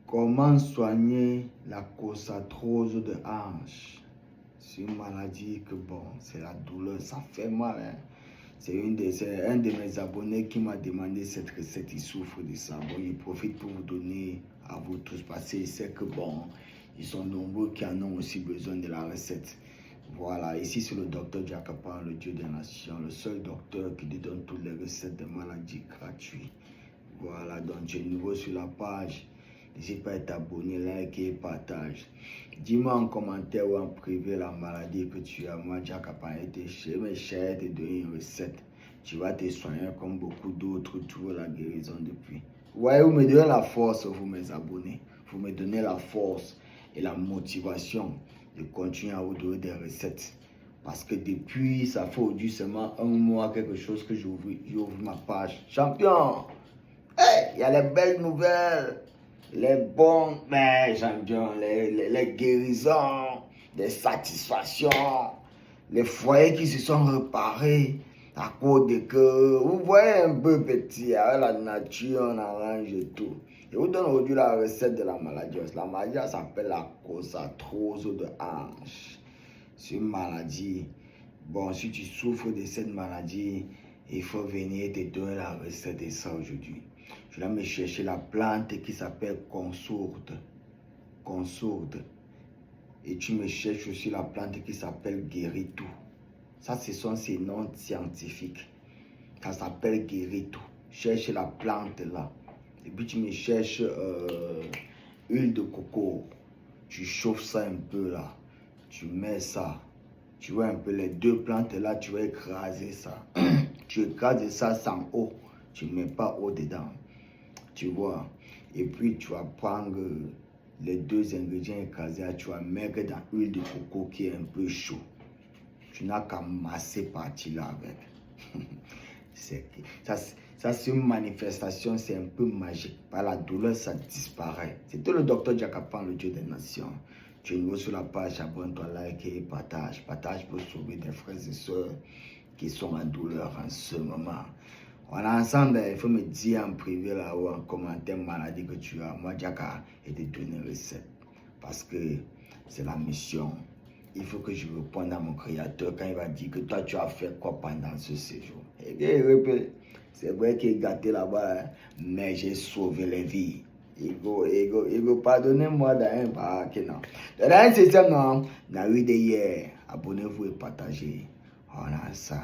Comment soigner la cosatrose de hanche? C'est une maladie que bon, c'est la douleur, ça fait mal. Hein? C'est un de mes abonnés qui m'a demandé cette recette, il souffre de ça. Bon, il profite pour vous donner à vous tous parce qu'il sait que bon, ils sont nombreux qui en ont aussi besoin de la recette. Voilà, ici c'est le docteur Jakapan, le Dieu des nations, le seul docteur qui te donne toutes les recettes de maladies gratuites. Voilà, donc tu es nouveau sur la page. N'hésite pas à t'abonner, liker et partage. Dis-moi en commentaire ou en privé la maladie que tu as. Moi, Jakapan, chez mes chers, te donner une recette. Tu vas te soigner comme beaucoup d'autres, trouver la guérison depuis. Ouais, vous me donnez la force, vous mes abonnés. Vous me donnez la force et la motivation de continuer à vous donner des recettes. Parce que depuis, ça fait aujourd'hui seulement un mois, quelque chose que j'ouvre ma page. Champion! Hey, il y a les belles nouvelles, les bons, mais champion, les guérisons, les satisfactions, les foyers qui se sont réparés à cause de que, vous voyez un peu petit, avec la nature, on arrange et tout. Je vous donne aujourd'hui la recette de la maladie. La maladie s'appelle la cosatrose de hanche. C'est une maladie. Bon, si tu souffres de cette maladie, il faut venir te donner la recette de ça aujourd'hui. Je vais me chercher la plante qui s'appelle consourde. Consourde. Et tu me cherches aussi la plante qui s'appelle guéritou. Ça, ce sont ces noms scientifiques. Ça s'appelle guéritou. Cherche la plante là. Et puis tu me cherches huile de coco. Tu chauffes ça un peu là. Tu mets ça. Tu vois un peu les deux plantes là, tu vas écraser ça. Tu écrases ça sans eau. Tu ne mets pas eau dedans. Tu vois. Et puis tu vas prendre les deux ingrédients écrasés, tu vas mettre dans l'huile de coco qui est un peu chaud. Tu n'as qu'à masser partie là avec. Ça c'est une manifestation, c'est un peu magique. Par la douleur, ça disparaît. C'était le docteur Jakapan, le Dieu des nations. Tu es nouveau sur la page, abonne-toi, like et partage. Partage pour sauver des frères et sœurs qui sont en douleur en ce moment. On est ensemble, il faut me dire en privé là ou en commentaire maladie que tu as. Moi, Jaka, et te donner une recette. Parce que c'est la mission. Il faut que je réponde à mon créateur quand il va dire que toi, tu as fait quoi pendant ce séjour. Et bien, il répète, c'est vrai qu'il est gâté là-bas, mais j'ai sauvé les vies. Il veut pardonner-moi dans un bac, non. Dans un système, non. Dans la vie d'hier, abonnez-vous et partagez. On a ça.